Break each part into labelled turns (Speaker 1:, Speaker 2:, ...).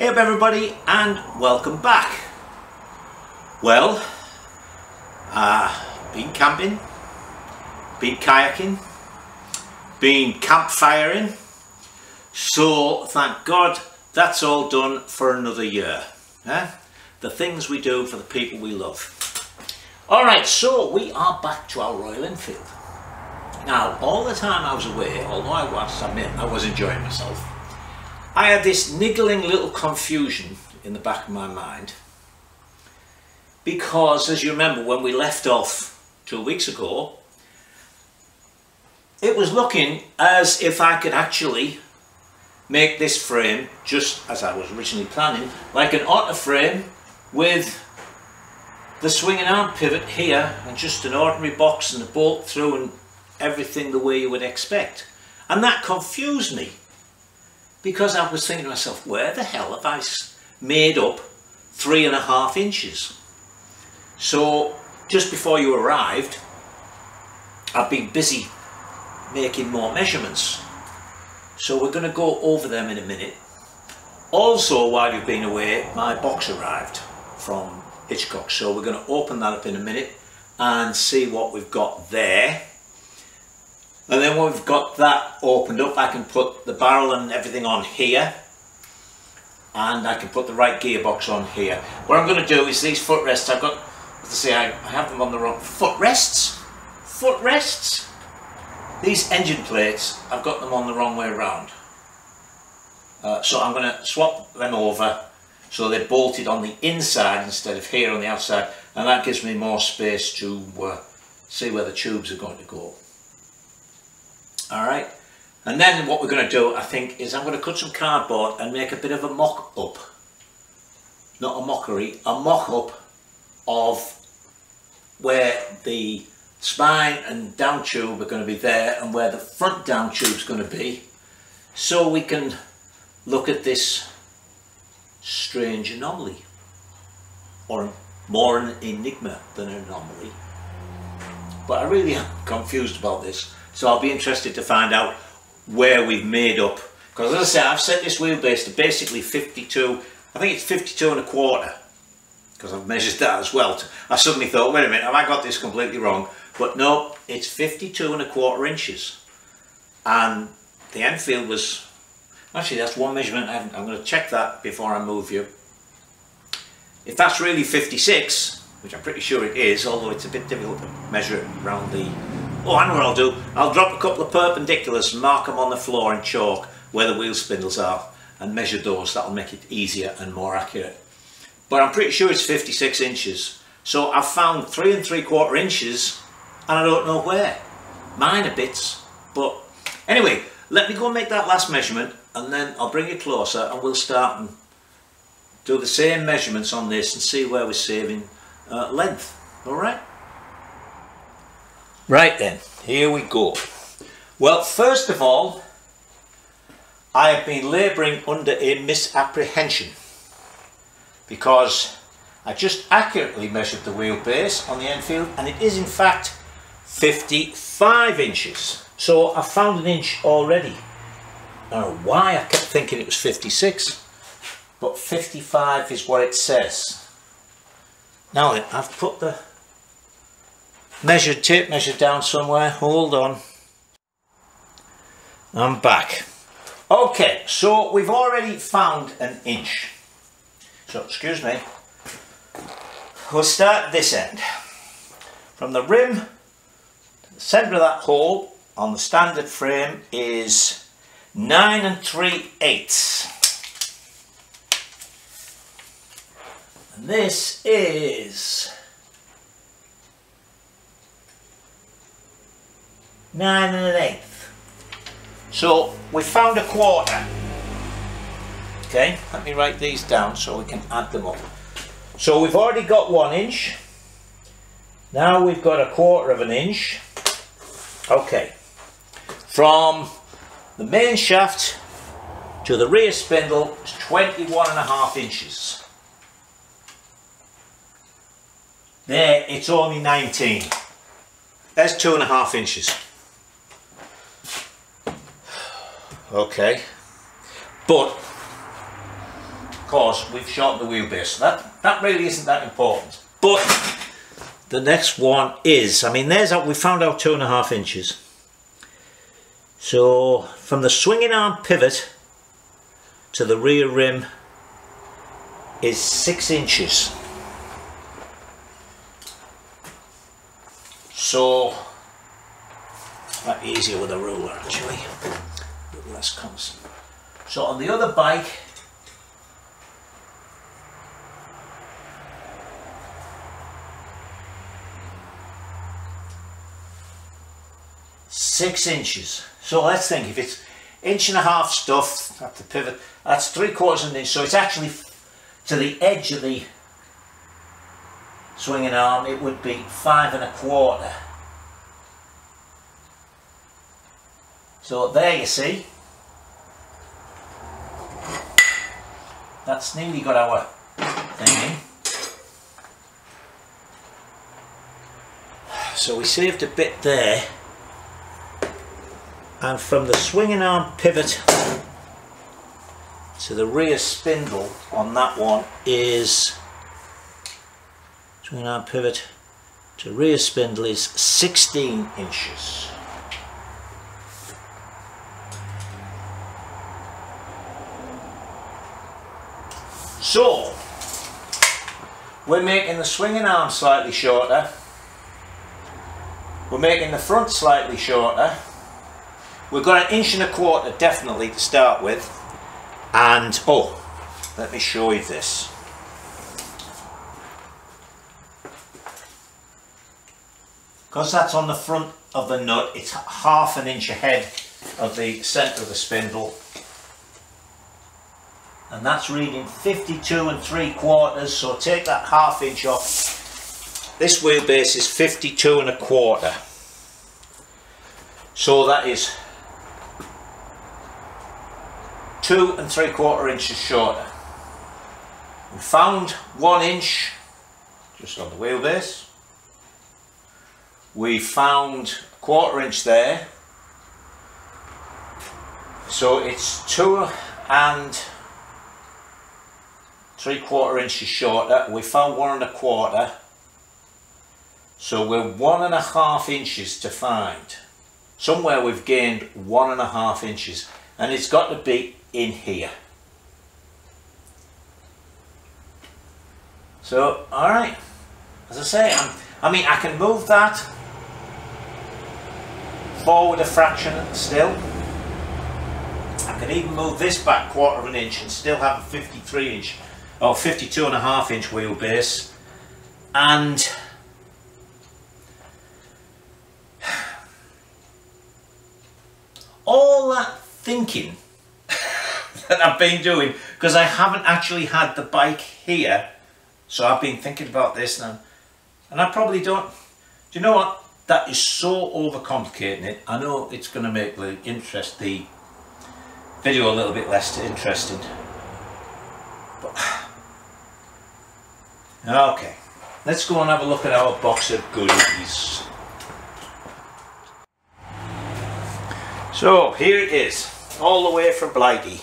Speaker 1: Hey up everybody and welcome back. Well, been camping, been kayaking, been campfiring, so thank God that's all done for another year. The things we do for the people we love. Alright, so we are back to our Royal Enfield. Now, all the time I was away, although I was enjoying myself, I had this niggling little confusion in the back of my mind, because as you remember when we left off 2 weeks ago, it was looking as if I could actually make this frame just as I was originally planning, like an otter frame with the swinging arm pivot here and just an ordinary box and a bolt through and everything the way you would expect. And that confused me, because I was thinking to myself, where the hell have I made up 3.5 inches? So just before you arrived, I've been busy making more measurements. So we're going to go over them in a minute. Also, while you've been away, my box arrived from Hitchcock. So we're going to open that up in a minute and see what we've got there. And then when we've got that opened up, I can put the barrel and everything on here, and I can put the right gearbox on here. What I'm going to do is these footrests, I've got, as I say, I have them on the wrong footrests. These engine plates, I've got them on the wrong way around. So I'm going to swap them over so they're bolted on the inside instead of here on the outside, and that gives me more space to see where the tubes are going to go. Alright, and then what we're going to do, I think, is I'm going to cut some cardboard and make a bit of a mock-up, not a mockery, a mock-up of where the spine and down tube are going to be there and where the front down tube is going to be, so we can look at this strange anomaly, or more an enigma than an anomaly. But I really am confused about this. So I'll be interested to find out where we've made up, because as I say, I've set this wheelbase to basically 52, I think it's 52.25, because I've measured that as well. I suddenly thought, wait a minute, have I got this completely wrong? But no, it's 52.25 inches. And the Enfield was, actually that's one measurement, I'm going to check that before I move you. If that's really 56, which I'm pretty sure it is, although it's a bit difficult to measure it around the... Oh, I know what I'll do. I'll drop a couple of perpendiculars and mark them on the floor in chalk where the wheel spindles are and measure those. That'll make it easier and more accurate. But I'm pretty sure it's 56 inches. So I've found 3 3/4 inches and I don't know where. Minor bits. But anyway, let me go and make that last measurement and then I'll bring it closer and we'll start and do the same measurements on this and see where we're saving length. Alright? Right then, here we go. Well, first of all, I have been labouring under a misapprehension, because I just accurately measured the wheelbase on the Enfield and it is in fact 55 inches. So I found an inch already. I don't know why I kept thinking it was 56, but 55 is what it says. Now then, I've put the tape measure down somewhere. Hold on. I'm back. Okay, so we've already found an inch. So, excuse me. We'll start at this end. From the rim to the centre of that hole on the standard frame is 9 3/8. And this is 9 1/8. So we found a quarter. Okay, let me write these down so we can add them up. So we've already got 1 inch. Now we've got 1/4 inch. Okay, from the main shaft to the rear spindle is 21.5 inches. There, it's only 19. There's 2.5 inches. Okay, but because we've shortened the wheelbase. That really isn't that important. But the next one is, I mean, we found out 2.5 inches. So from the swinging arm pivot to the rear rim is 6 inches. So that's easier with a ruler actually, a bit less constant. So on the other bike, six inches. So let's think, if it's 1.5 inch stuff at the pivot, that's 3/4 of an inch. So it's actually to the edge of the swinging arm, it would be 5 1/4. So there you see, that's nearly got our thing in. So we saved a bit there, and from the swinging arm pivot to the rear spindle on that one is, swinging arm pivot to rear spindle is 16 inches. So we're making the swinging arm slightly shorter, we're making the front slightly shorter, we've got 1.25 inches definitely to start with, and oh, let me show you this. Because that's on the front of the nut, it's 1/2 inch ahead of the centre of the spindle, and that's reading 52 3/4, so take that 1/2 inch off. This wheelbase is 52 1/4, so that is 2 3/4 inches shorter. We found 1 inch just on the wheelbase. We found 1/4 inch there, so it's 2 3/4 inches shorter. We found 1 1/4, so we're 1.5 inches to find. Somewhere we've gained 1.5 inches, and it's got to be in here. So, alright, as I say, I mean, I can move that forward a fraction still. I can even move this back 1/4 inch and still have a 53 inch or 52.5 inch wheelbase. And all that thinking that I've been doing, because I haven't actually had the bike here, so I've been thinking about this now, and I probably don't, do you know what, that is so overcomplicating it. I know it's going to make the video a little bit less interesting, but okay, let's go and have a look at our box of goodies. So here it is, all the way from Blighty.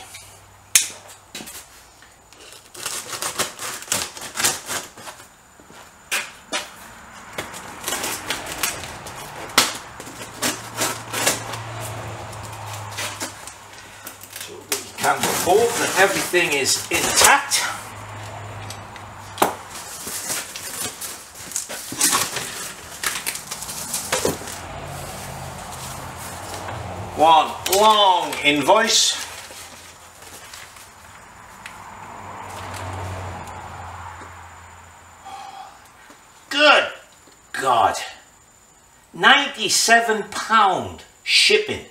Speaker 1: And hope that everything is intact. One long invoice. Good God, £97 shipping.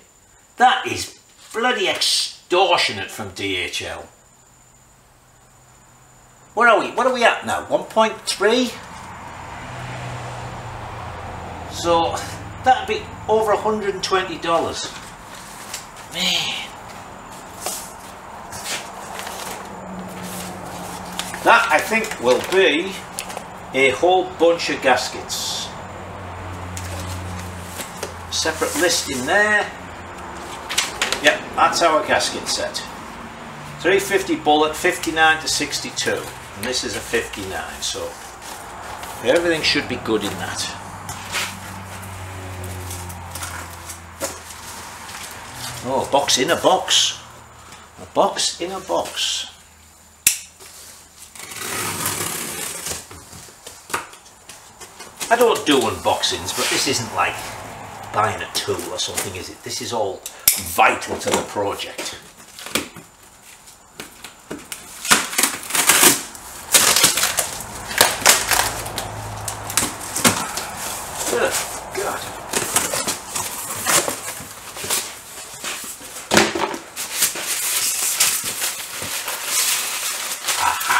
Speaker 1: That is bloody extortionate from DHL. Where are we? What are we at now? 1.3? So that'd be over $120. Man. That, I think, will be a whole bunch of gaskets. Separate list in there. Yep, that's our gasket set. 350 bullet, 59 to 62, and this is a 59, so everything should be good in that. Oh, a box in a box. A box in a box. I don't do unboxings, but this isn't like buying a tool or something, is it? This is all vital to the project. Oh, God. Aha.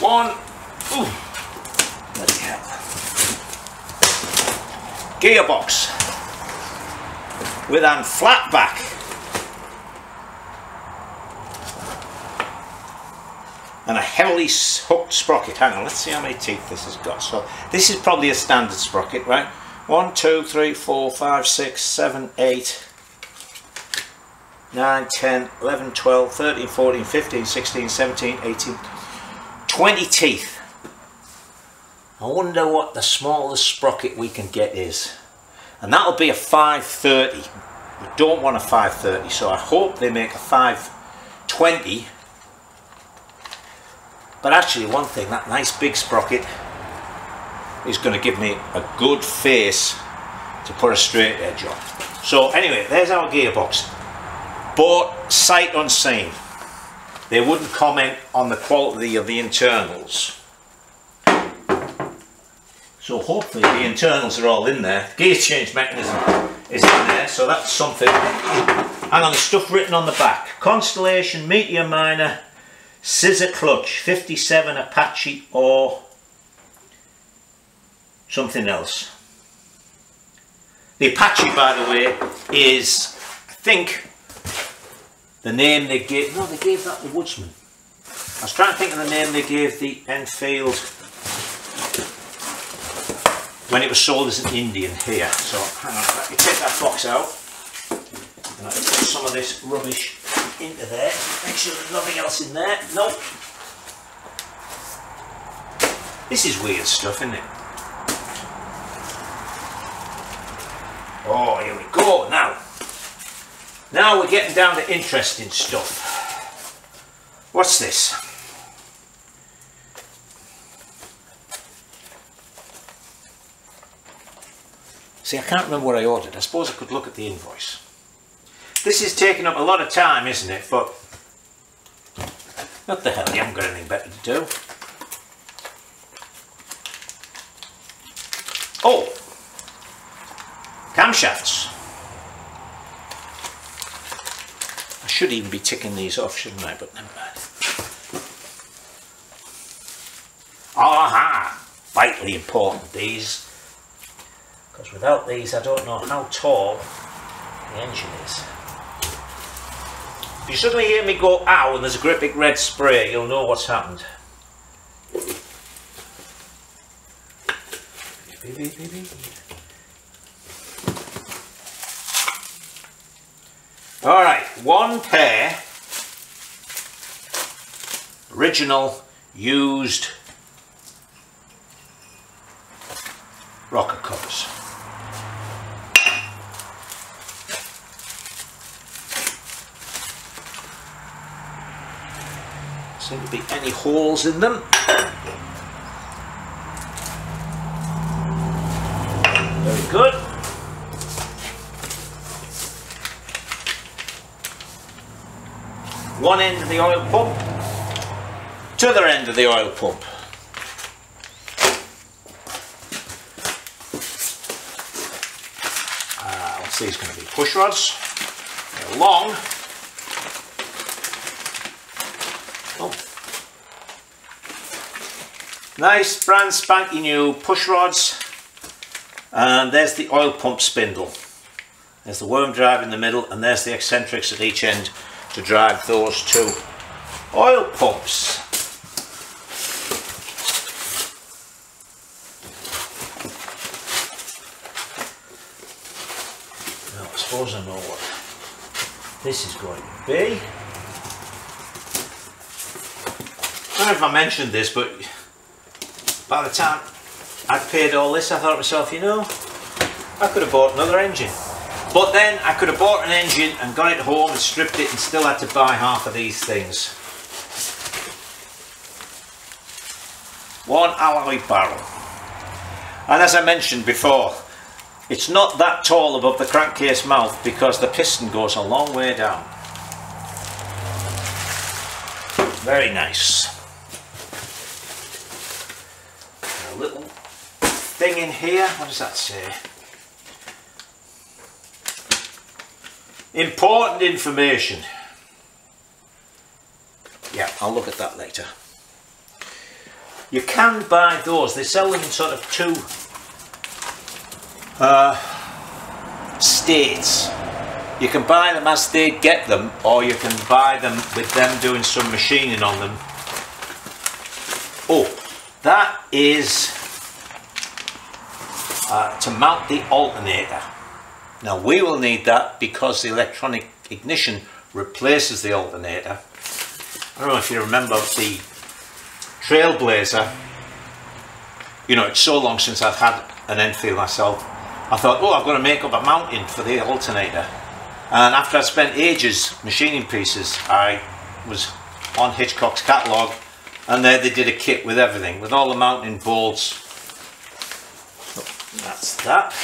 Speaker 1: One. Ooh. Bloody hell. Gearbox with a flat back. And a heavily hooked sprocket. Hang on, let's see how many teeth this has got. So this is probably a standard sprocket, right? 1, 2, 3, 4, 5, 6, 7, 8, 9, 10, 11, 12, 13, 14, 15, 16, 17, 18, 20 teeth. I wonder what the smallest sprocket we can get is. And that'll be a 530. We don't want a 530, so I hope they make a 520. But actually, one thing, that nice big sprocket is going to give me a good face to put a straight edge on. So anyway, there's our gearbox. Bought sight unseen. They wouldn't comment on the quality of the internals. So hopefully the internals are all in there. Gear change mechanism is in there, so that's something. Hang on, there's stuff written on the back. Constellation, Meteor Miner, Scissor Clutch, 57 Apache or something else. The Apache, by the way, is, I think, the name they gave, no, they gave that the Woodsman. I was trying to think of the name they gave the Enfield when it was sold as an Indian here. So hang on, let me take that box out and I'll put some of this rubbish into there. Make sure there's nothing else in there. Nope. This is weird stuff, isn't it? Oh, here we go now. Now we're getting down to interesting stuff. What's this? See, I can't remember what I ordered. I suppose I could look at the invoice. This is taking up a lot of time, isn't it? But what the hell, you haven't got anything better to do. Oh! Camshafts. I should even be ticking these off, shouldn't I? But never mind. Aha! Vitally important, these. Because without these, I don't know how tall the engine is. If you suddenly hear me go ow and there's a great big red spray, you'll know what's happened. Alright, one pair original used rocker covers. Seem to be any holes in them. Very good. One end of the oil pump to the other end of the oil pump. What's these going to be? Push rods. They're long. Oh. Nice brand spanky new push rods. And there's the oil pump spindle. There's the worm drive in the middle, and there's the eccentrics at each end to drive those two oil pumps. Now I suppose I know what this is going to be. I don't know if I mentioned this, but by the time I'd paid all this, I thought to myself, you know, I could have bought another engine. But then I could have bought an engine and got it home and stripped it and still had to buy half of these things. One alloy barrel. And as I mentioned before, it's not that tall above the crankcase mouth because the piston goes a long way down. Very nice. A little thing in here, what does that say? Important information. Yeah, I'll look at that later. You can buy those, they sell them in sort of two states. You can buy them as they get them, or you can buy them with them doing some machining on them. Oh, that is to mount the alternator. Now we will need that because the electronic ignition replaces the alternator. I don't know if you remember the Trailblazer. You know, it's so long since I've had an Enfield myself. I thought, oh, I've got to make up a mounting for the alternator. And after I'd spent ages machining pieces, I was on Hitchcock's catalogue, and there they did a kit with everything, with all the mounting bolts. So that's that.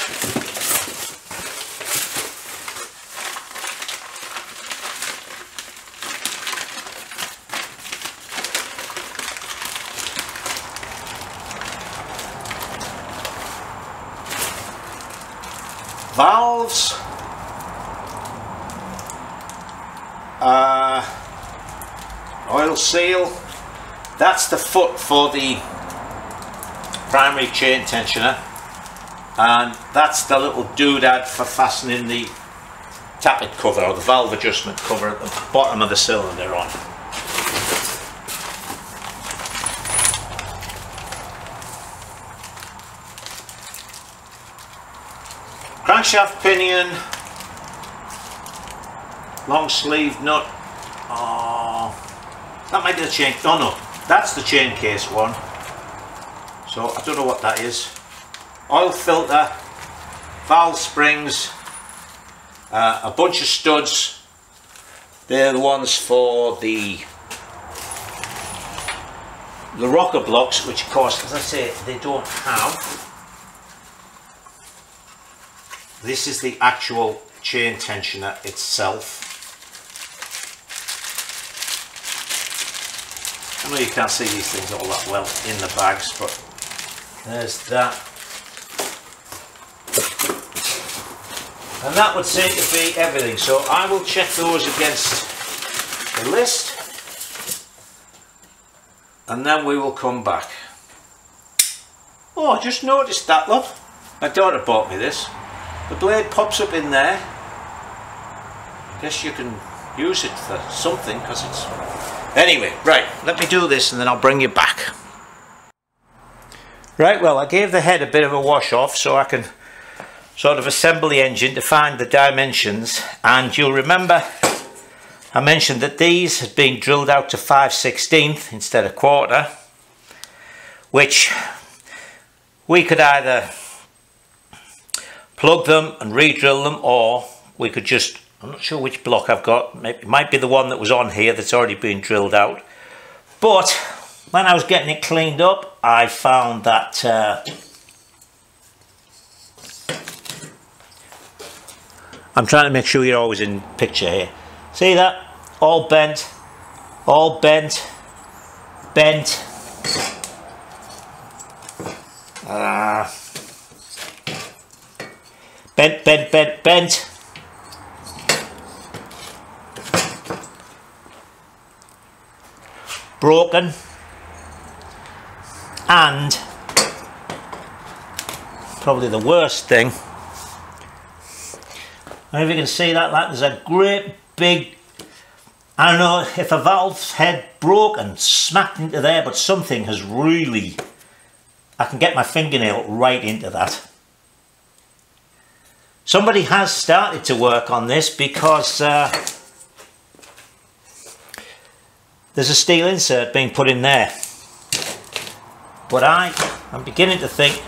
Speaker 1: Valves, oil seal, that's the foot for the primary chain tensioner, and that's the little doodad for fastening the tappet cover or the valve adjustment cover at the bottom of the cylinder on. Crankshaft pinion, long sleeve nut. Oh, that might be the chain. Oh no, that's the chain case one. So I don't know what that is. Oil filter, valve springs, a bunch of studs. They're the ones for the rocker blocks, which of course, as I say, they don't have. This is the actual chain tensioner itself. I know you can't see these things all that well in the bags, but there's that. And that would seem to be everything. So I will check those against the list, and then we will come back. Oh, I just noticed that, look. My daughter bought me this. The blade pops up in there. I guess you can use it for something because it's... Anyway, right, let me do this and then I'll bring you back. Right, well, I gave the head a bit of a wash off so I can sort of assemble the engine to find the dimensions. And you'll remember I mentioned that these had been drilled out to 5/16 instead of quarter, which we could either plug them and re-drill them, or we could just, I'm not sure which block I've got, it might be the one that was on here that's already been drilled out. But when I was getting it cleaned up, I found that I'm trying to make sure you're always in picture here. See that? All bent, bent. Bent. Broken. And probably the worst thing, I don't know if you can see that, like there's a great big, I don't know if a valve's head broke and smacked into there, but something has really, I can get my fingernail right into that. Somebody has started to work on this because there's a steel insert being put in there. But I'm beginning to think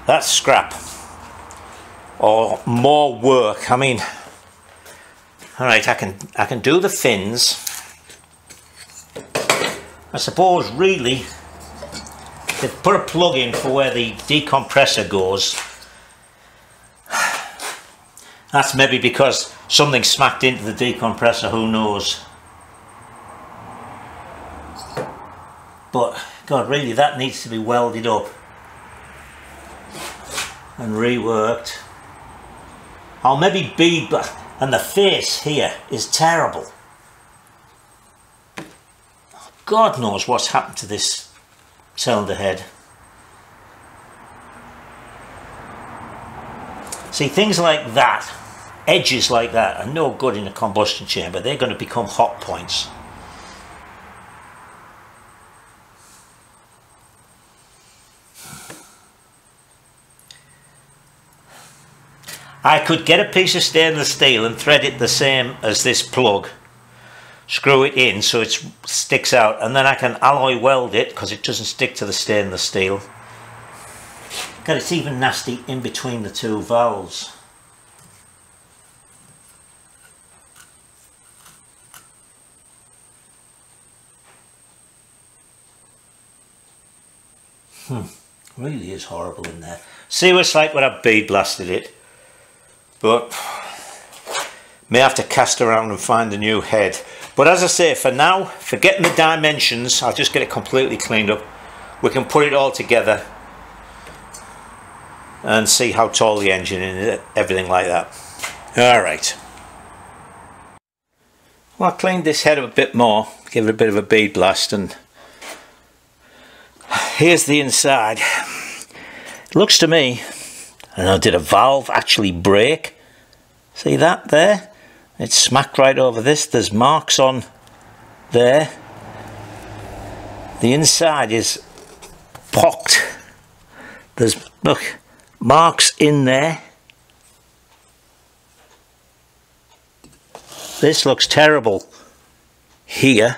Speaker 1: that's scrap or more work. I mean, all right, I can do the fins. I suppose really they've put a plug in for where the decompressor goes. That's maybe because something smacked into the decompressor, who knows. But God, really, that needs to be welded up and reworked. I'll maybe bead, and the face here is terrible. God knows what's happened to this cylinder head. See, things like that, edges like that, are no good in a combustion chamber. They're going to become hot points. I could get a piece of stainless steel and thread it the same as this plug, screw it in so it sticks out, and then I can alloy weld it because it doesn't stick to the stainless steel. God, it's even nasty in between the two valves. Really is horrible in there. See what it's like when I've bead blasted it. But may have to cast around and find a new head. But as I say, for now, forgetting the dimensions, I'll just get it completely cleaned up. We can put it all together and see how tall the engine is, everything like that. Alright. Well, I cleaned this head up a bit more, give it a bit of a bead blast, and here's the inside. It looks to me, I know, did a valve actually break? See that there? It's smacked right over this. There's marks on there. The inside is pocked. There's, look, marks in there. This looks terrible here.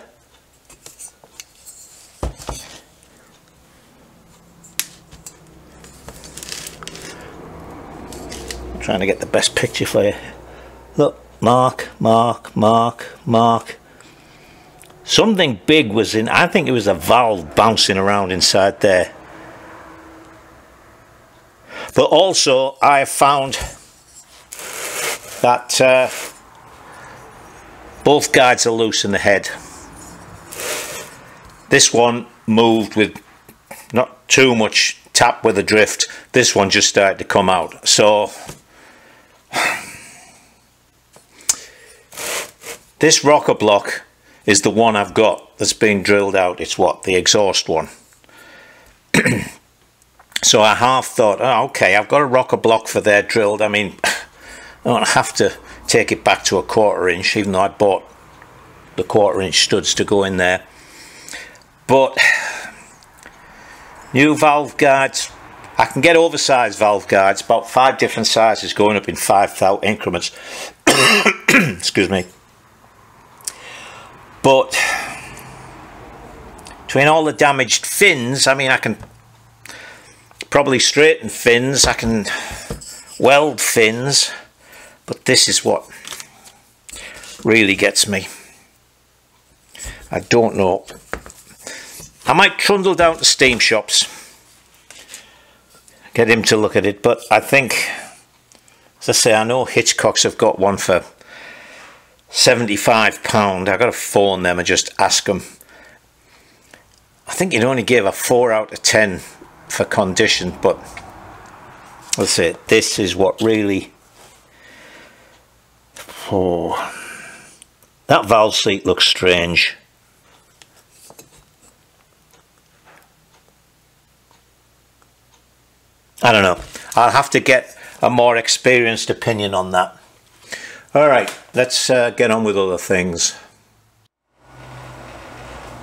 Speaker 1: Trying to get the best picture for you. Look, mark, mark, mark, mark. Something big was in, I think it was a valve bouncing around inside there. But also I have found that both guides are loose in the head. This one moved with not too much tap with a drift. This one just started to come out. So this rocker block is the one I've got that's being drilled out. It's what? The exhaust one. So I half thought, oh, okay, I've got a rocker block for there drilled. I mean, I don't have to take it back to a 1/4 inch, even though I bought the 1/4 inch studs to go in there. But new valve guides, I can get oversized valve guides, about 5 different sizes going up in 5 increments. Excuse me. But between all the damaged fins, I mean, I can probably straighten fins, I can weld fins, but this is what really gets me. I don't know. I might trundle down to Steam Shops, get him to look at it, but I think, as I say, I know Hitchcock's have got one for £75. I've got to phone them and just ask them. I think you'd only give a 4 out of 10 for condition, but let's say this is what really, oh, that valve seat looks strange. I don't know, I'll have to get a more experienced opinion on that. Alright, let's get on with other things.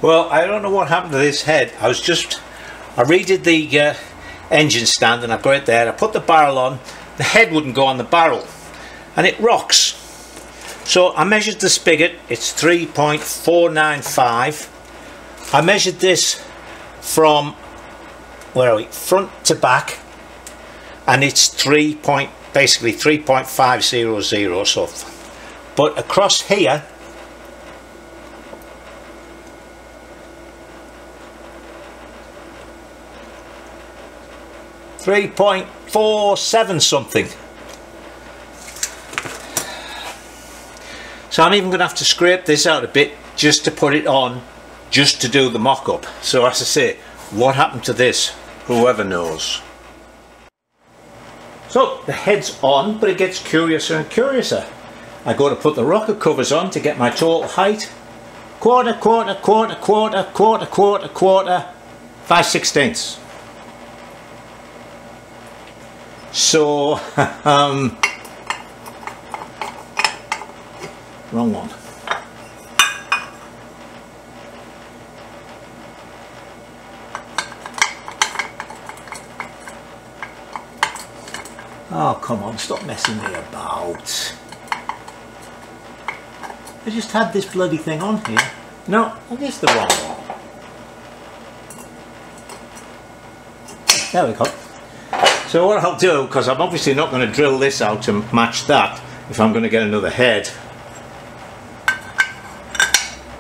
Speaker 1: Well, I don't know what happened to this head. I redid the engine stand and I've got it there. I put the barrel on, the head wouldn't go on the barrel and it rocks. So I measured the spigot, it's 3.495. I measured this from, where are we, front to back, and it's basically 3.500. So, but across here, .47 something. So I'm even going to have to scrape this out a bit just to put it on, just to do the mock-up. So as I say, what happened to this? Whoever knows. So the head's on, but it gets curiouser and curiouser. I go to put the rocker covers on to get my total height. Quarter, 5/16. So, wrong one. Oh, come on, stop messing me about. I just had this bloody thing on here. No, it is the wrong one. There we go. So what I'll do, because I'm obviously not going to drill this out to match that if I'm going to get another head,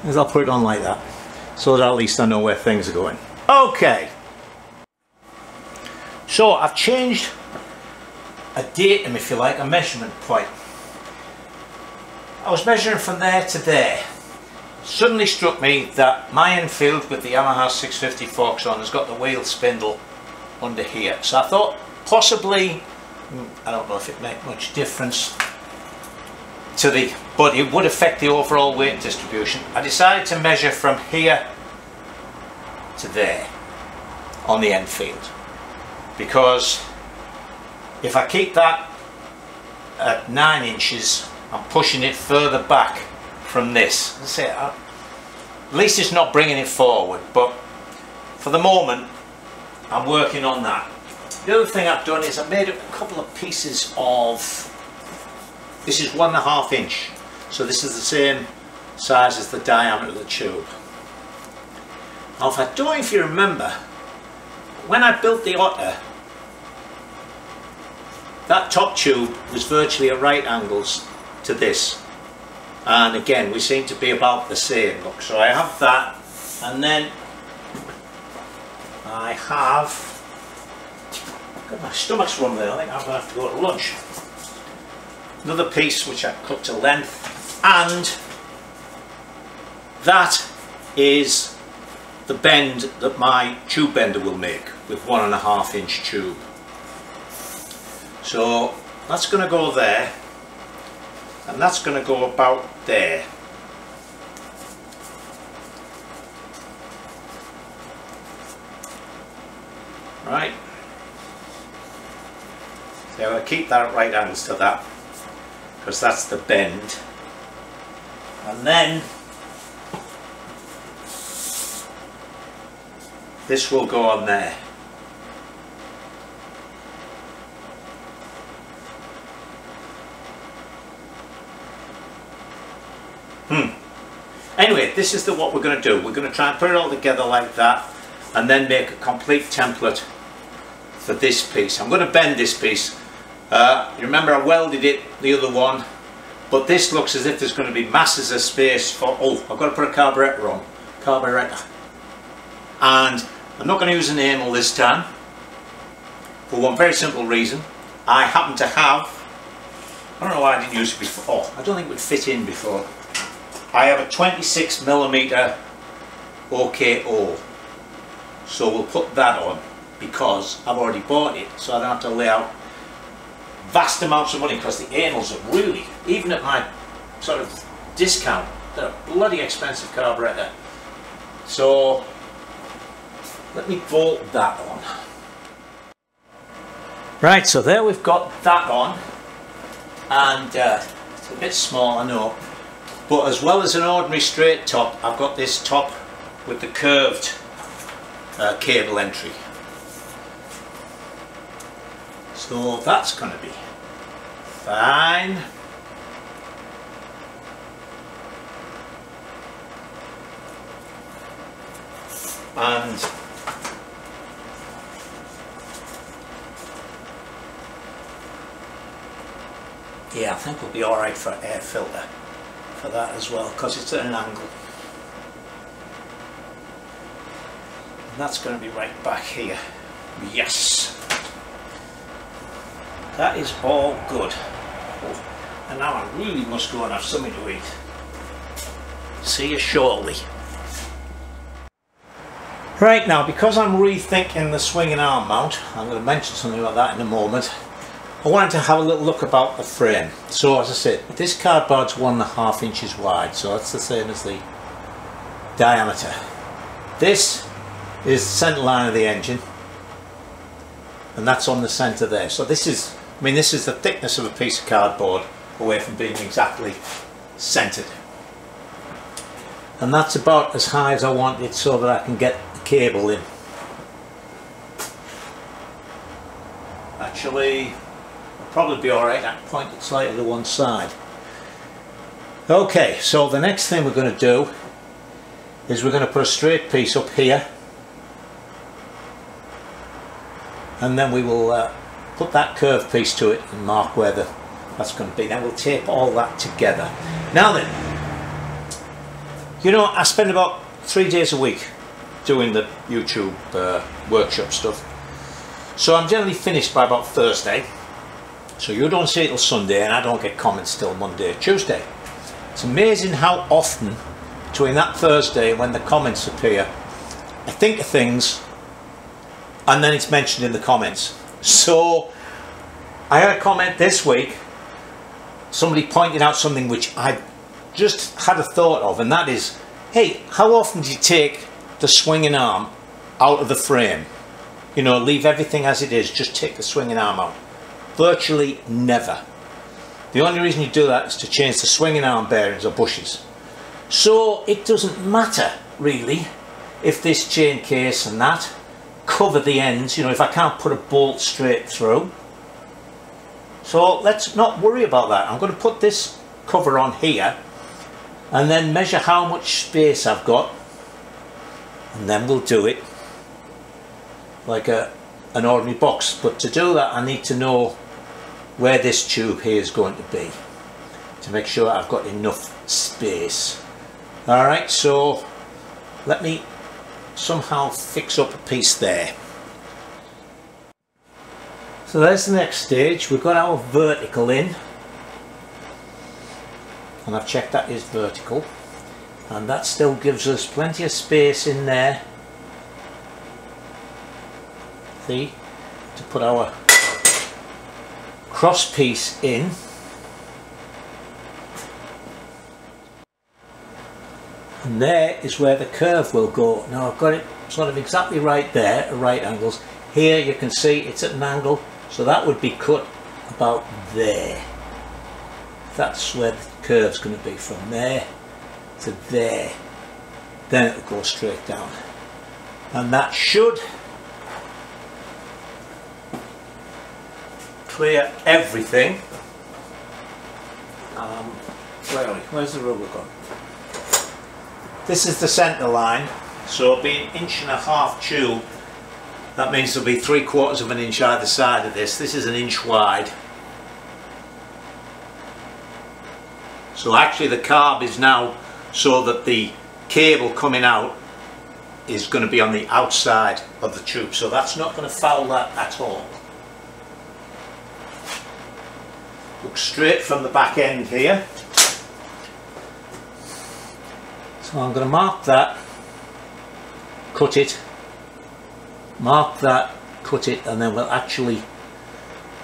Speaker 1: is I'll put it on like that, so that at least I know where things are going. Okay. So I've changed a datum, if you like, a measurement point. I was measuring from there to there. Suddenly struck me that my Enfield with the Yamaha 650 forks on has got the wheel spindle under here. So I thought possibly, I don't know if it makes much difference to the, but it would affect the overall weight distribution. I decided to measure from here to there on the Enfield, because if I keep that at 9 inches, I'm pushing it further back from this. At least it's not bringing it forward, but for the moment I'm working on that. The other thing I've done is I've made a couple of pieces of, this is 1.5 inch, so this is the same size as the diameter of the tube. Now if I don't know if you remember, when I built the Otter, that top tube was virtually at right angles to this, and again we seem to be about the same look. So I have that, and then I have, my stomach's rumbling, I think I'm going to have to go to lunch. Another piece which I cut to length, and that is the bend that my tube bender will make with 1.5 inch tube. So that's going to go there, and that's going to go about there. Right. So I'm going to keep that at right angles to that, because that's the bend. And then this will go on there. Anyway, this is what we're going to do. We're going to try and put it all together like that, and then make a complete template for this piece. I'm going to bend this piece. You remember I welded it, the other one, but this looks as if there's going to be masses of space for, oh, I've got to put a carburetor on. Carburetor. And I'm not going to use an anal this time, for one very simple reason. I happen to have, I don't know why I didn't use it before. Oh, I don't think it would fit in before. I have a 26mm OKO, so we'll put that on because I've already bought it, so I don't have to lay out vast amounts of money, because the anals are really, even at my sort of discount, they're a bloody expensive carburetor. So let me bolt that on. Right, so there we've got that on, and a bit small, I know, but as well as an ordinary straight top, I've got this top with the curved cable entry. So that's going to be fine. And yeah, I think we'll be alright for air filter for that as well, because it's at an angle. And that's going to be right back here. Yes! That is all good. Oh, and now I really must go and have something to eat. See you shortly. Right, now, because I'm rethinking the swinging arm mount, I'm going to mention something about that in a moment. I wanted to have a little look about the frame. So as I said, this cardboard's 1.5 inches wide, so that's the same as the diameter. This is the centre line of the engine, and that's on the centre there. So this is, I mean, this is the thickness of a piece of cardboard away from being exactly centred. And that's about as high as I want it so that I can get the cable in. Actually, I'll probably be alright, I can point it slightly to one side. Okay, so the next thing we're going to do is we're going to put a straight piece up here, and then we will put that curved piece to it and mark where that's going to be. Then we'll tape all that together. Now then, you know, I spend about 3 days a week doing the YouTube workshop stuff. So I'm generally finished by about Thursday. So you don't see it till Sunday, and I don't get comments till Monday, Tuesday. It's amazing how often between that Thursday when the comments appear, I think of things and then it's mentioned in the comments. So I had a comment this week, somebody pointed out something which I just had a thought of, and that is, hey, how often do you take the swinging arm out of the frame? You know, leave everything as it is, just take the swinging arm out. Virtually never. The only reason you do that is to change the swinging arm bearings or bushes. So it doesn't matter really if this chain case and that cover the ends, you know, if I can't put a bolt straight through. So let's not worry about that. I'm going to put this cover on here and then measure how much space I've got, and then we'll do it like an ordinary box. But to do that I need to know where this tube here is going to be to make sure I've got enough space. Alright, so let me somehow fix up a piece there. So there's the next stage. We've got our vertical in, and I've checked that is vertical, and that still gives us plenty of space in there, see, to put our cross piece in. And there is where the curve will go. Now I've got it sort of exactly right there at right angles. Here you can see it's at an angle, so that would be cut about there. That's where the curve's going to be, from there to there. Then it'll go straight down. And that should clear everything. Where are we? Where's the rubber gone? This is the centre line, so it'll be 1.5 inch tube. That means there'll be 3/4 of an inch either side of this. This is 1 inch wide. So actually the carb is now so that the cable coming out is going to be on the outside of the tube, so that's not going to foul that at all. Look straight from the back end here. So I'm going to mark that, cut it, mark that, cut it, and then we'll actually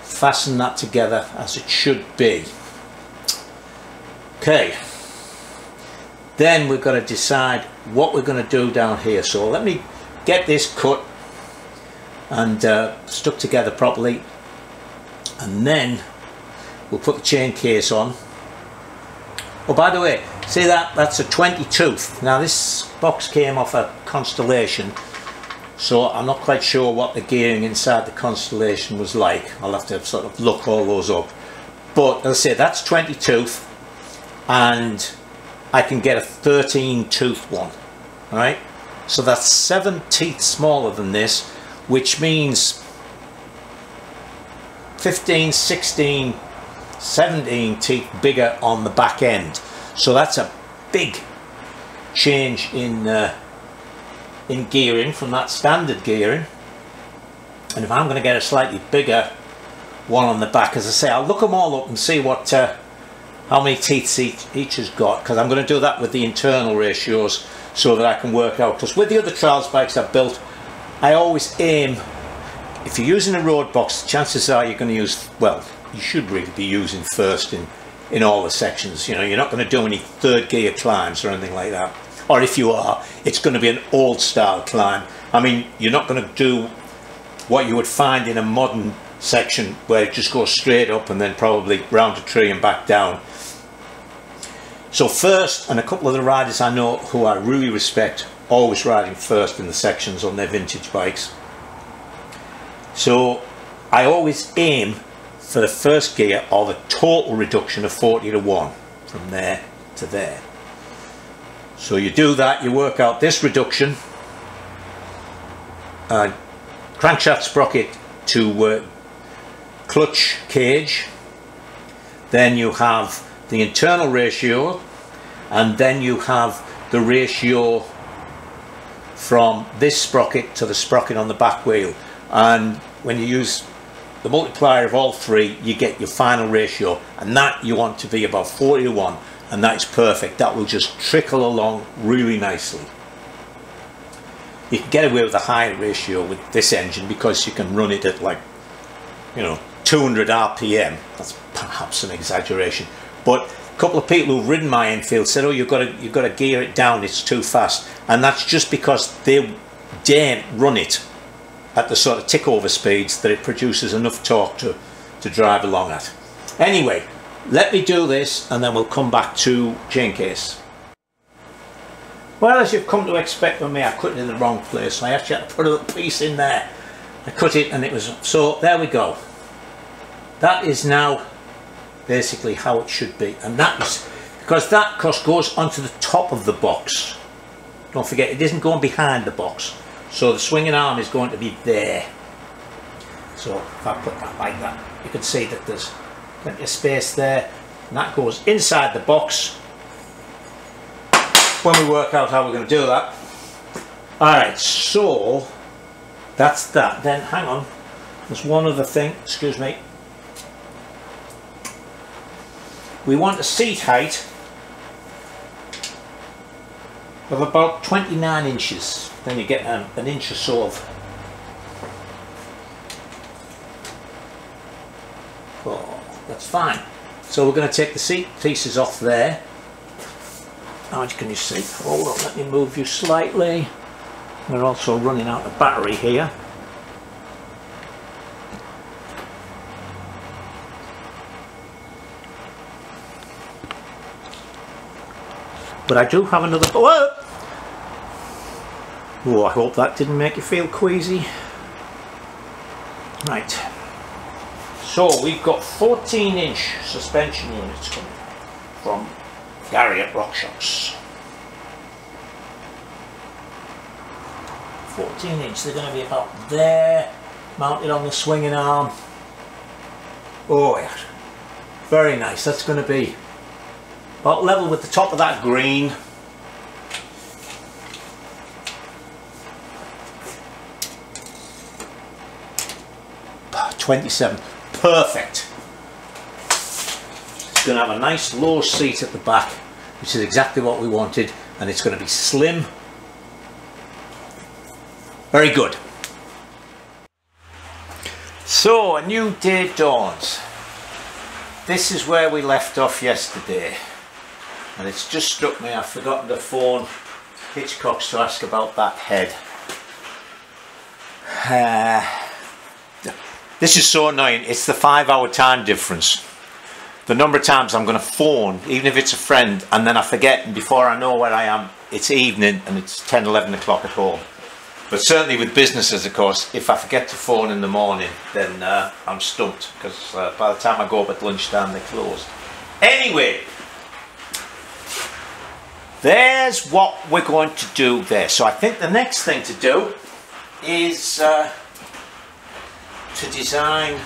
Speaker 1: fasten that together as it should be. Okay, then we've got to decide what we're going to do down here. So let me get this cut and stuck together properly, and then we'll put the chain case on Oh, by the way, see that? That's a 20 tooth. Now this box came off a Constellation, so I'm not quite sure what the gearing inside the Constellation was like. I'll have to sort of look all those up. But as I say, that's 20 tooth, and I can get a 13 tooth one. Alright? So that's 7 teeth smaller than this, which means 15, 16, 17 teeth bigger on the back end. So that's a big change in gearing from that standard gearing. And if I'm going to get a slightly bigger one on the back, as I say, I'll look them all up and see what how many teeth each has got, because I'm going to do that with the internal ratios so that I can work out. Because with the other trials bikes I've built, I always aim, if you're using a road box, chances are you're going to use, well, you should really be using first in all the sections. You know, you're not going to do any third gear climbs or anything like that. Or if you are, it's going to be an old style climb. I mean, you're not going to do what you would find in a modern section where it just goes straight up and then probably round a tree and back down. So first, and a couple of the riders I know who I really respect, always riding first in the sections on their vintage bikes. So I always aim for the first gear of a total reduction of 40 to 1 from there to there. So you do that, you work out this reduction, crankshaft sprocket to clutch cage, then you have the internal ratio, and then you have the ratio from this sprocket to the sprocket on the back wheel. And when you use the multiplier of all three, you get your final ratio, and that you want to be about 40 to 1, and that is perfect. That will just trickle along really nicely. You can get away with a higher ratio with this engine because you can run it at, like, you know, 200 RPM. That's perhaps an exaggeration, but a couple of people who've ridden my Enfield said, oh, you've got to gear it down, it's too fast. And that's just because they daren't run it at the sort of tick over speeds that it produces enough torque to drive along at. Anyway, let me do this and then we'll come back to chain case. Well, as you've come to expect from me, I cut it in the wrong place. I actually had to put a little piece in there. I cut it and it was, so there we go. That is now basically how it should be, and that is because that course goes onto the top of the box. Don't forget, it isn't going behind the box, so the swinging arm is going to be there. So if I put that like that, you can see that there's plenty of space there, and that goes inside the box when we work out how we're going to do that. Alright, so that's that. Then hang on, there's one other thing, excuse me. We want a seat height of about 29 inches. Then you get an inch or so of, oh, that's fine. So we're going to take the seat pieces off there. How much can you see? Hold on, let me move you slightly. We're also running out of battery here. But I do have another, whoa! Oh, I hope that didn't make you feel queasy. Right, so we've got 14-inch suspension units coming from Gary at RockShox. 14-inch, they're going to be about there, mounted on the swinging arm. Oh yeah, very nice. That's going to be about level with the top of that green. $27, perfect. It's going to have a nice low seat at the back, which is exactly what we wanted, and it's going to be slim. Very good. So a new day dawns. This is where we left off yesterday. And it's just struck me, I've forgotten to phone Hitchcock's to ask about that head. This is so annoying, it's the 5-hour time difference. the number of times I'm going to phone, even if it's a friend, and then I forget, and before I know where I am, it's evening and it's 10, 11 o'clock at home. But certainly with businesses, of course, if I forget to phone in the morning, then I'm stumped, because by the time I go up at lunchtime, they're closed. Anyway, there's what we're going to do there. So I think the next thing to do is to design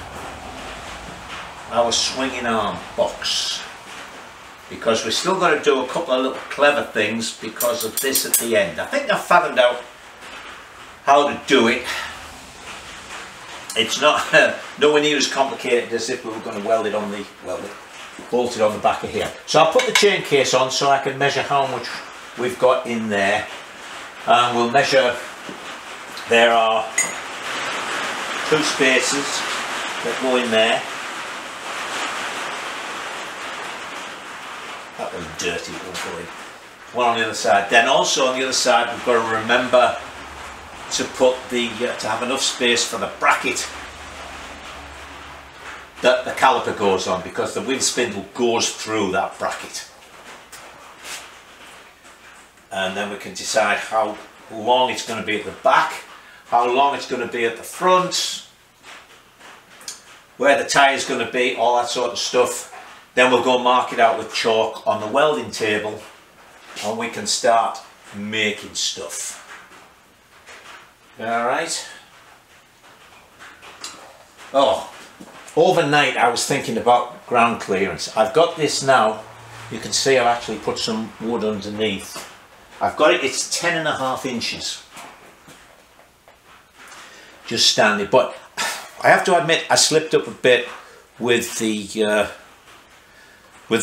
Speaker 1: our swinging arm box, because we're still going to do a couple of little clever things because of this at the end. I think I've fathomed out how to do it. It's not nowhere near as complicated as if we were going to weld it on the bolt it on the back of here. So I'll put the chain case on so I can measure how much we've got in there, and we'll measure. There are 2 spaces that go in there. That was dirty, it won't go in. One on the other side. Then also on the other side we've got to remember to put the to have enough space for the bracket that the caliper goes on, because the wheel spindle goes through that bracket. And then we can decide how long it's going to be at the back, how long it's going to be at the front, where the tyre is going to be, all that sort of stuff. Then we'll go mark it out with chalk on the welding table, and we can start making stuff. Alright. Oh, overnight I was thinking about ground clearance. I've got this now. You can see I've actually put some wood underneath. I've got it, it's 10.5 inches. Just standing. But I have to admit I slipped up a bit with the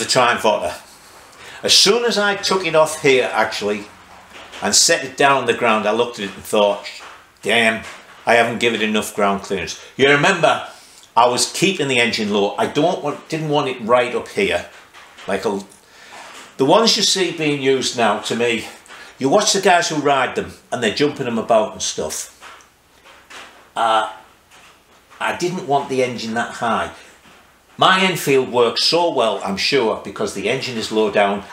Speaker 1: Triumph Otter. As soon as I took it off here actually and set it down on the ground, I looked at it and thought, damn, I haven't given it enough ground clearance. You remember, I was keeping the engine low. I didn't want it right up here. Like the ones you see being used now, to me, you watch the guys who ride them and they're jumping them about and stuff. I didn't want the engine that high. My Enfield works so well, I'm sure, because the engine is low down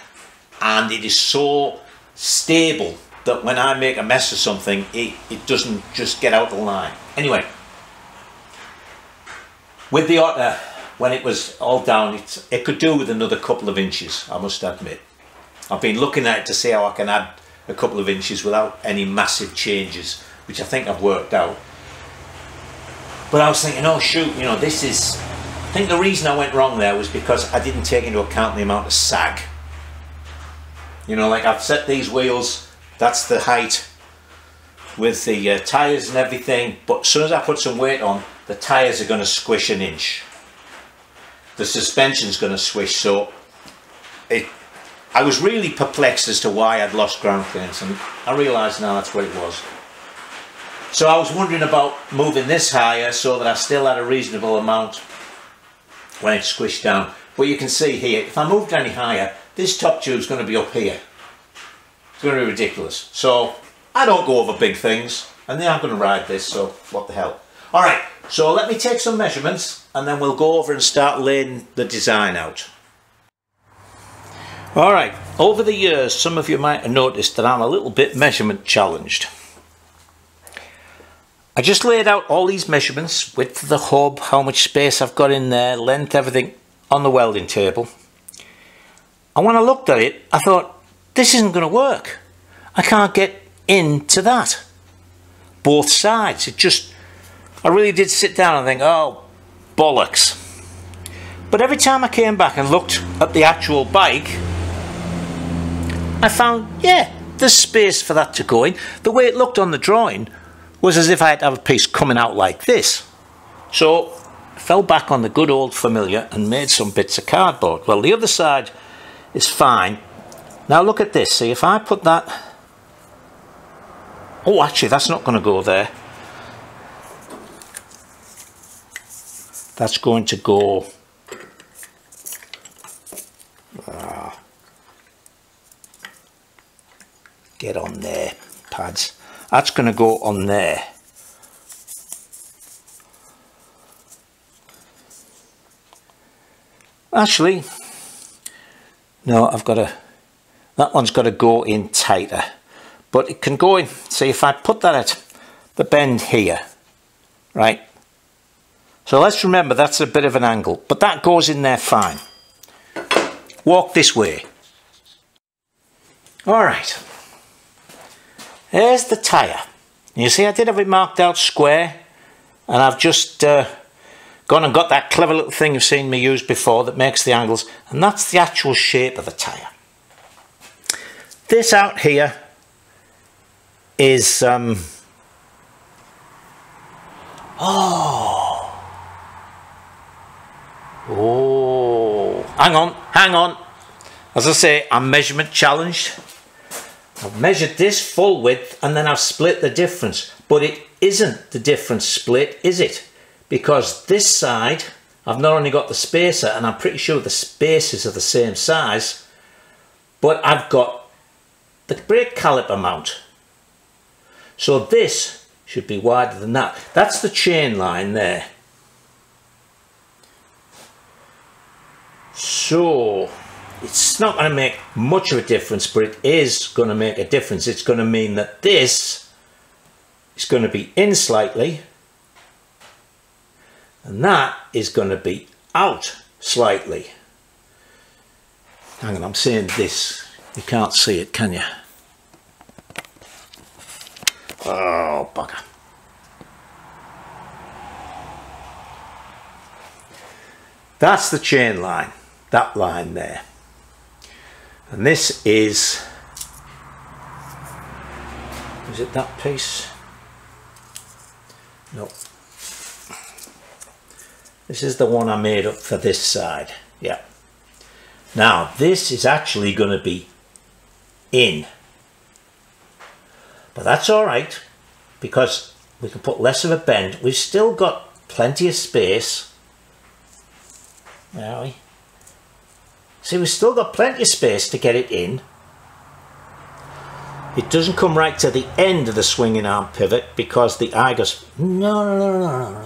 Speaker 1: and it is so stable that when I make a mess of something, it doesn't just get out the line. Anyway, with the Otter, when it was all down, it could do with another couple of inches, I must admit. I've been looking at it to see how I can add a couple of inches without any massive changes, which I think I've worked out. But I was thinking, oh shoot, you know, this is... I think the reason I went wrong there was because I didn't take into account the amount of sag. You know, like I've set these wheels, that's the height with the tyres and everything, but as soon as I put some weight on, the tyres are going to squish an inch. The suspension's going to swish, so I was really perplexed as to why I'd lost ground clearance, and I realised now that's what it was. So I was wondering about moving this higher so that I still had a reasonable amount when it's squished down. But you can see here, if I moved any higher, this top tube's going to be up here. It's going to be ridiculous. So I don't go over big things, and they are going to ride this, so what the hell. Alright, so let me take some measurements and then we'll go over and start laying the design out. Alright, over the years some of you might have noticed that I'm a little bit measurement challenged. I just laid out all these measurements, width of the hub, how much space I've got in there, length, everything on the welding table. And when I looked at it, I thought, this isn't going to work. I can't get into that. Both sides. I really did sit down and think, oh, bollocks. But every time I came back and looked at the actual bike, I found, yeah, there's space for that to go in. The way it looked on the drawing was as if I had to have a piece coming out like this. So I fell back on the good old familiar and made some bits of cardboard. Well, the other side is fine. Now look at this. See, if I put that... Oh, actually, that's not going to go there. That's going to go... Get on there, pads. That's going to go on there. Actually, no, that one's got to go in tighter. But it can go in, see if I put that at the bend here, right? So let's remember that's a bit of an angle, but that goes in there fine. Walk this way. All right, there's the tyre. You see I did have it marked out square, and I've just gone and got that clever little thing you've seen me use before that makes the angles, and that's the actual shape of the tyre. This out here is hang on. As I say, I'm measurement challenged. I've measured this full width and then I've split the difference, but it isn't the difference split, is it? Because this side, I've not only got the spacer, and I'm pretty sure the spacers are the same size, but I've got the brake caliper mount. So this should be wider than that. That's the chain line there. So it's not going to make much of a difference, but it is going to make a difference. It's going to mean that this is going to be in slightly, and that is going to be out slightly. Hang on, I'm saying this. You can't see it, can you? Oh, bugger. That's the chain line, that line there. And this is it that piece? No. This is the one I made up for this side, yeah. Now, this is actually going to be in. But that's all right, because we can put less of a bend. We've still got plenty of space. Where are we? See, we've still got plenty of space to get it in. It doesn't come right to the end of the swinging arm pivot because the eye goes, no.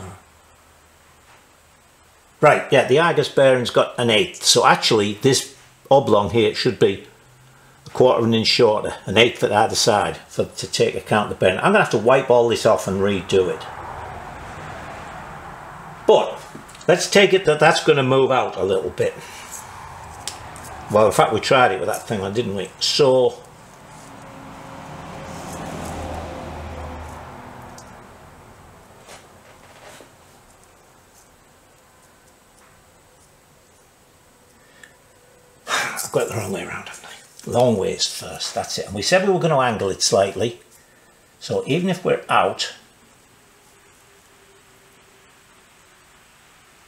Speaker 1: Right, yeah, the eye bearing's got an 1/8. So actually, this oblong here should be 1/4 of an inch shorter, an 1/8 at either side, to take account of the bend. I'm going to have to wipe all this off and redo it. But let's take it that that's going to move out a little bit. Well, in fact, we tried it with that thing on, didn't we? So I've got it the wrong way around, haven't I? Long ways first, that's it. And we said we were going to angle it slightly. So even if we're out,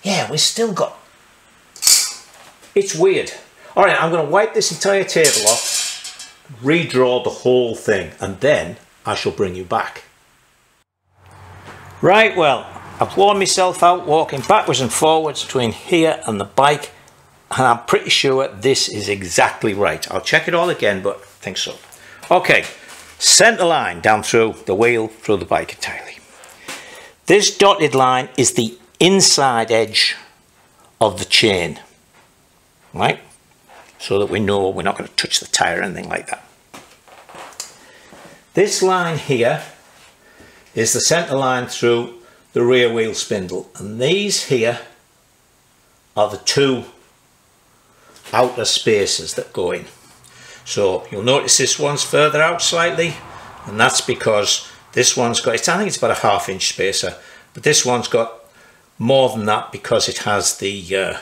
Speaker 1: yeah, we've still got, it's weird. All right, I'm going to wipe this entire table off, redraw the whole thing, and then I shall bring you back. Right, well, I've worn myself out walking backwards and forwards between here and the bike, and I'm pretty sure this is exactly right. I'll check it all again, but I think so. Okay, centre line down through the wheel, through the bike entirely. This dotted line is the inside edge of the chain, right? So that we know we're not going to touch the tyre or anything like that. This line here is the centre line through the rear wheel spindle, and these here are the two outer spacers that go in. So you'll notice this one's further out slightly, and that's because this one's got, I think it's about a 1/2 inch spacer, but this one's got more than that because it has the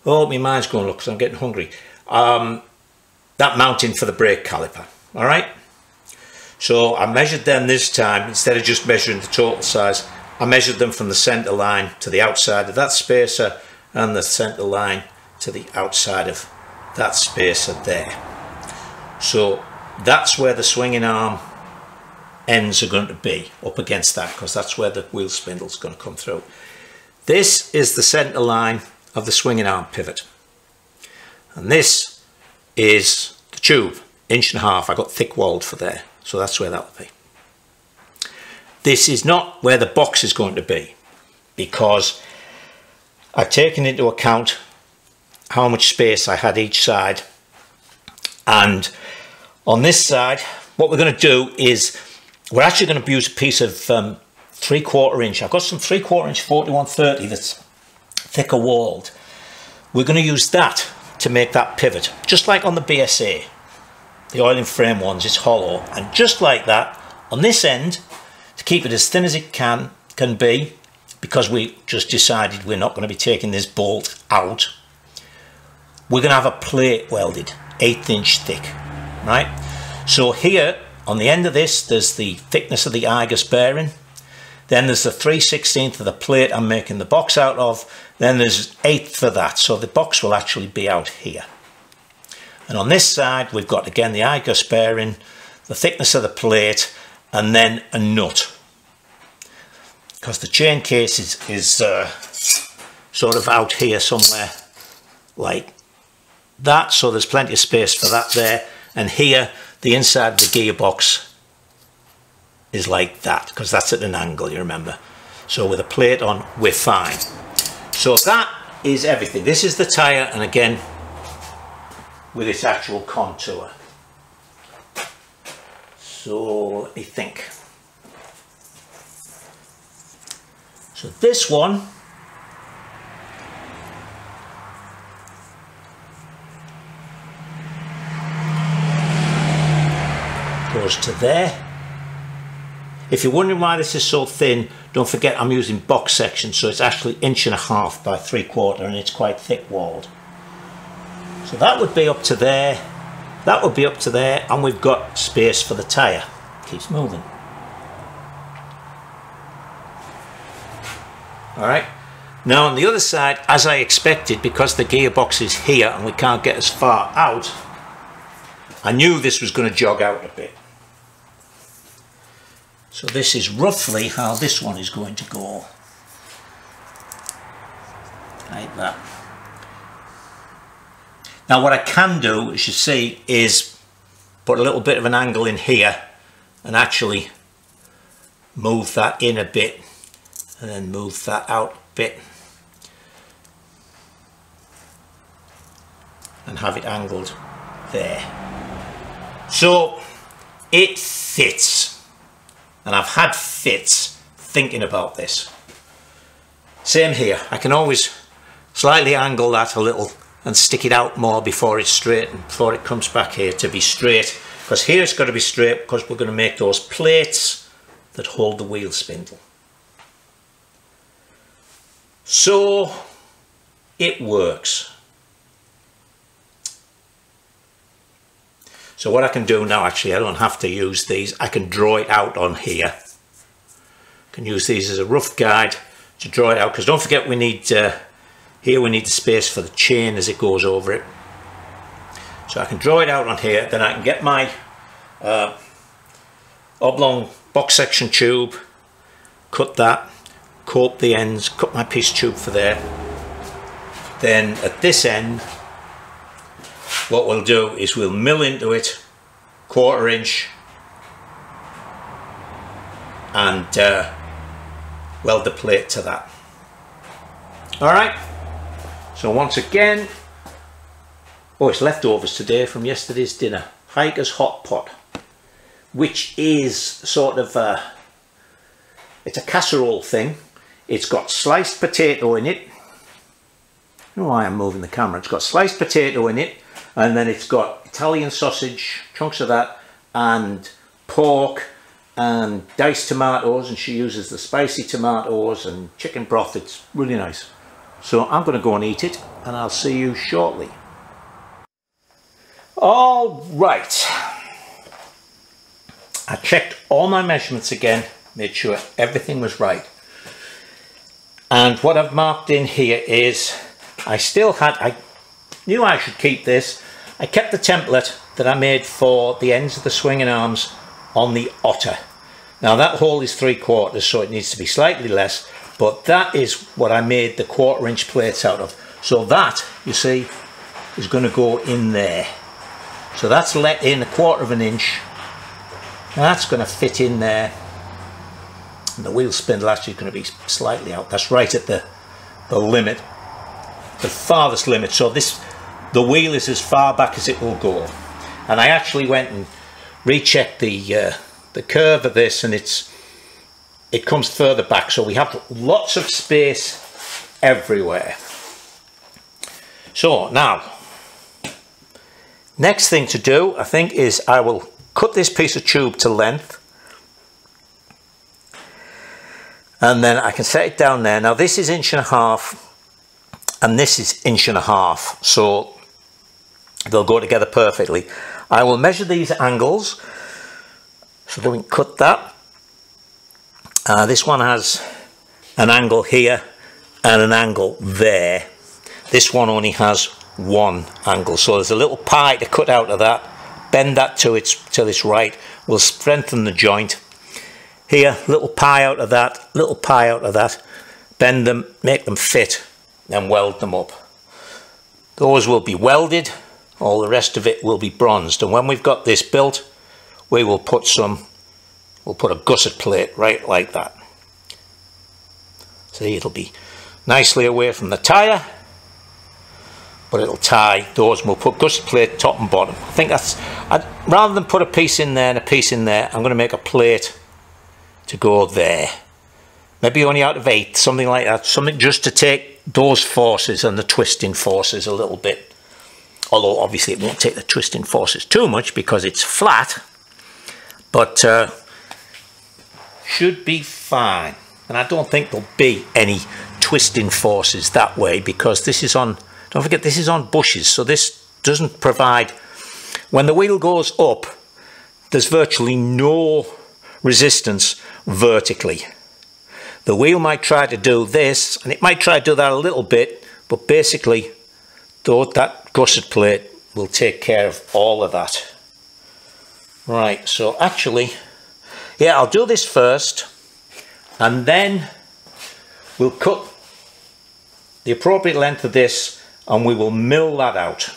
Speaker 1: oh, my mind's going up because I'm getting hungry. That mounting for the brake caliper. All right. So I measured them this time. Instead of just measuring the total size, I measured them from the centre line to the outside of that spacer and the centre line to the outside of that spacer there. So that's where the swinging arm ends are going to be, up against that, because that's where the wheel spindle is going to come through. This is the centre line of the swinging arm pivot, and this is the tube, 1.5 inches. I got thick walled for there, so that's where that will be. This is not where the box is going to be, because I've taken into account how much space I had each side, and on this side what we're going to do is we're actually going to use a piece of 3/4 inch. I've got some 3/4 inch 4130 that's thicker walled. We're going to use that to make that pivot, just like on the BSA, the oil and frame ones. It's hollow, and just like that on this end, to keep it as thin as it can be, because we just decided we're not going to be taking this bolt out, we're going to have a plate welded 1/8 inch thick, right? So here on the end of this, there's the thickness of the Argus bearing, then there's the 3/16 of the plate I'm making the box out of, then there's 1/8 for that, so the box will actually be out here. And on this side we've got again the Argus bearing, the thickness of the plate, and then a nut, because the chain case is sort of out here somewhere like that, so there's plenty of space for that there. And here the inside of the gearbox is like that, because that's at an angle, you remember. So with a plate on, we're fine. So that is everything. This is the tyre, and again with its actual contour. So let me think. So this one goes to there. If you're wondering why this is so thin, don't forget I'm using box section, so it's actually 1.5 inch by 3/4, and it's quite thick walled. So that would be up to there, that would be up to there, and we've got space for the tyre. Keeps moving. Alright, now on the other side, as I expected, because the gearbox is here and we can't get as far out, I knew this was going to jog out a bit. So this is roughly how this one is going to go. Like that. Now what I can do, as you see, is put a little bit of an angle in here and actually move that in a bit, and then move that out a bit, and have it angled there. So it fits, and I've had fits thinking about this. Same here, I can always slightly angle that a little and stick it out more before it's straight, and before it comes back here to be straight, because here it's got to be straight because we're going to make those plates that hold the wheel spindle. So it works. So what I can do now, actually I don't have to use these, I can draw it out on here. I can use these as a rough guide to draw it out, because don't forget we need here we need the space for the chain as it goes over it. So I can draw it out on here, then I can get my oblong box section tube, cut that, coat the ends, cut my piece tube for there. Then at this end, what we'll do is we'll mill into it 1/4 inch and weld the plate to that. Alright, so once again, oh, it's leftovers today from yesterday's dinner. Hiker's hot pot, which is sort of it's a casserole thing. It's got sliced potato in it. I don't know why I'm moving the camera. It's got sliced potato in it, and then it's got Italian sausage, chunks of that, and pork, and diced tomatoes, and she uses the spicy tomatoes, and chicken broth. It's really nice. So I'm going to go and eat it, and I'll see you shortly. All right, I checked all my measurements again, made sure everything was right. And what I've marked in here is, I knew I should keep this. I kept the template that I made for the ends of the swinging arms on the Otter. Now that hole is 3/4, so it needs to be slightly less, but that is what I made the 1/4 inch plates out of. So that, you see, is going to go in there. So that's let in 1/4 inch. And that's going to fit in there. And the wheel spindle actually is going to be slightly out. That's right at the limit the farthest limit. So the wheel is as far back as it will go. And I actually went and rechecked the curve of this, and it comes further back. So we have lots of space everywhere. So now, next thing to do, I think, is I will cut this piece of tube to length. And then I can set it down there. Now this is 1.5 inches and this is 1.5 inches. So they'll go together perfectly. I will measure these angles so that we can cut that. This one has an angle here and an angle there. This one only has one angle. So there's a little pie to cut out of that. Bend that till it's right. We'll strengthen the joint. Here, little pie out of that, little pie out of that. Bend them, make them fit, and weld them up. Those will be welded. All the rest of it will be bronzed. And when we've got this built, we will put a gusset plate right like that. See, it'll be nicely away from the tyre, but it'll tie those, and we'll put gusset plate top and bottom. I think rather than put a piece in there and a piece in there, I'm going to make a plate to go there. Maybe only out of 8, something like that. Something just to take those forces and the twisting forces a little bit. Although obviously it won't take the twisting forces too much because it's flat. But should be fine. And I don't think there'll be any twisting forces that way, because this is on, don't forget, this is on bushes. So this doesn't provide, when the wheel goes up, there's virtually no resistance vertically. The wheel might try to do this, and it might try to do that a little bit, but basically that gusset plate will take care of all of that. Right, so actually, yeah, I'll do this first, and then we'll cut the appropriate length of this, and we will mill that out,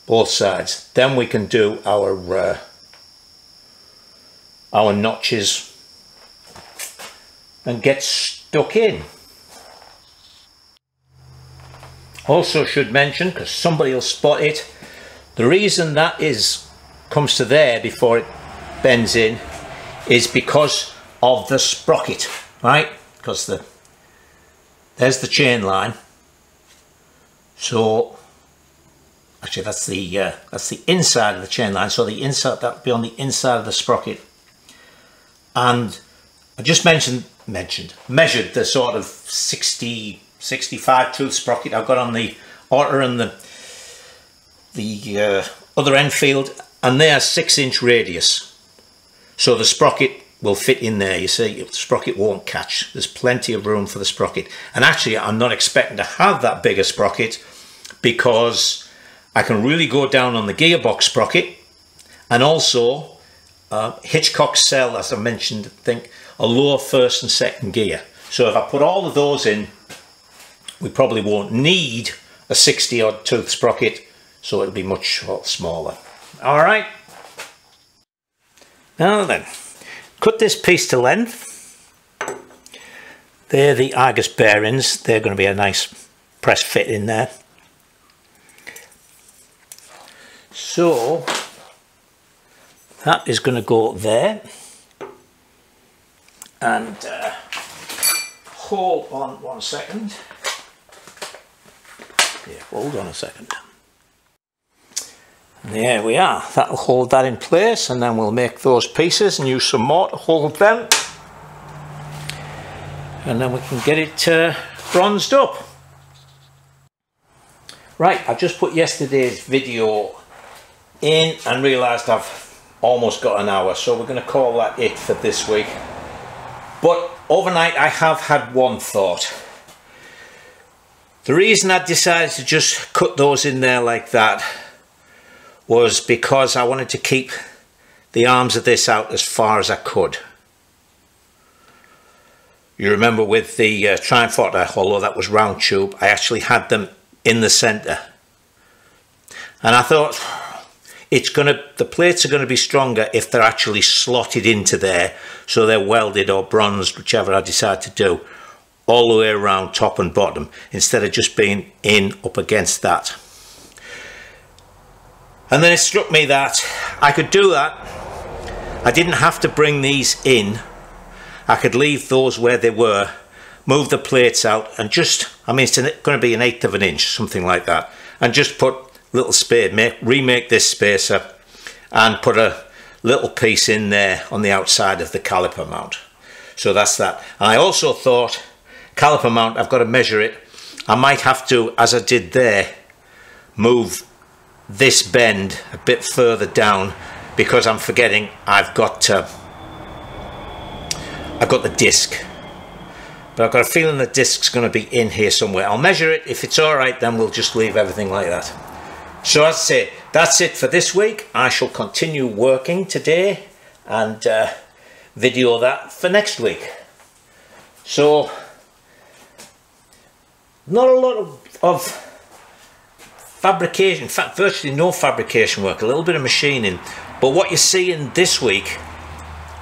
Speaker 1: both sides. Then we can do our notches and get stuck in. Also should mention, because somebody will spot it, the reason that comes to there before it bends in is because of the sprocket, right? Because there's the chain line. So actually that's the inside of the chain line. So the inside, that'll be on the inside of the sprocket. And I just measured the sort of 65 tooth sprocket I've got on the Otter and the other Enfield, and they are 6-inch radius. So the sprocket will fit in there. You see, the sprocket won't catch. There's plenty of room for the sprocket. And actually, I'm not expecting to have that big a sprocket, because I can really go down on the gearbox sprocket, and also Hitchcock cell, as I mentioned, I think a lower first and second gear. So if I put all of those in, we probably won't need a 60-odd tooth sprocket, so it'll be much smaller. All right. Now then, cut this piece to length. They're the Argus bearings. They're going to be a nice press fit in there. So that is going to go there, and hold on 1 second. Yeah, hold on a second. There we are. That'll hold that in place, and then we'll make those pieces and use some more to hold them, and then we can get it bronzed up. Right, I just put yesterday's video in and realised I've almost got an hour, so we're going to call that it for this week. But overnight I have had one thought. The reason I decided to just cut those in there like that was because I wanted to keep the arms of this out as far as I could. You remember with the Triumph Otter, although that was round tube, I actually had them in the centre. And I thought, the plates are going to be stronger if they're actually slotted into there, so they're welded or bronzed, whichever I decide to do. all the way around top and bottom instead of just being in up against that. And then it struck me that I could do that. I didn't have to bring these in. I could leave those where they were, move the plates out, and just, I mean, it's going to be 1/8 of an inch, something like that, and just put little space, remake this spacer and put a little piece in there on the outside of the caliper mount. So that's that. And I also thought, caliper mount, I've got to measure it. I might have to, as I did there, move this bend a bit further down, because I'm forgetting I've got the disc, but I've got a feeling the disc's going to be in here somewhere. I'll measure it. If it's all right, then we'll just leave everything like that. So as I say, that's it for this week. I shall continue working today and video that for next week. So not a lot of fabrication, in fact virtually no fabrication work, a little bit of machining, but what you're seeing this week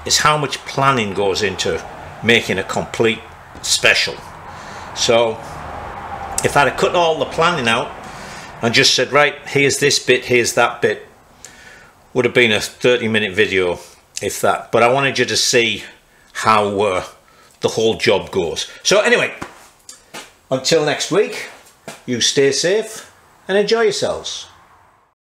Speaker 1: is how much planning goes into making a complete special. So if I'd have cut all the planning out and just said, right, here's this bit, here's that bit, would have been a 30-minute video, if that. But I wanted you to see how the whole job goes. So anyway, until next week, you stay safe and enjoy yourselves.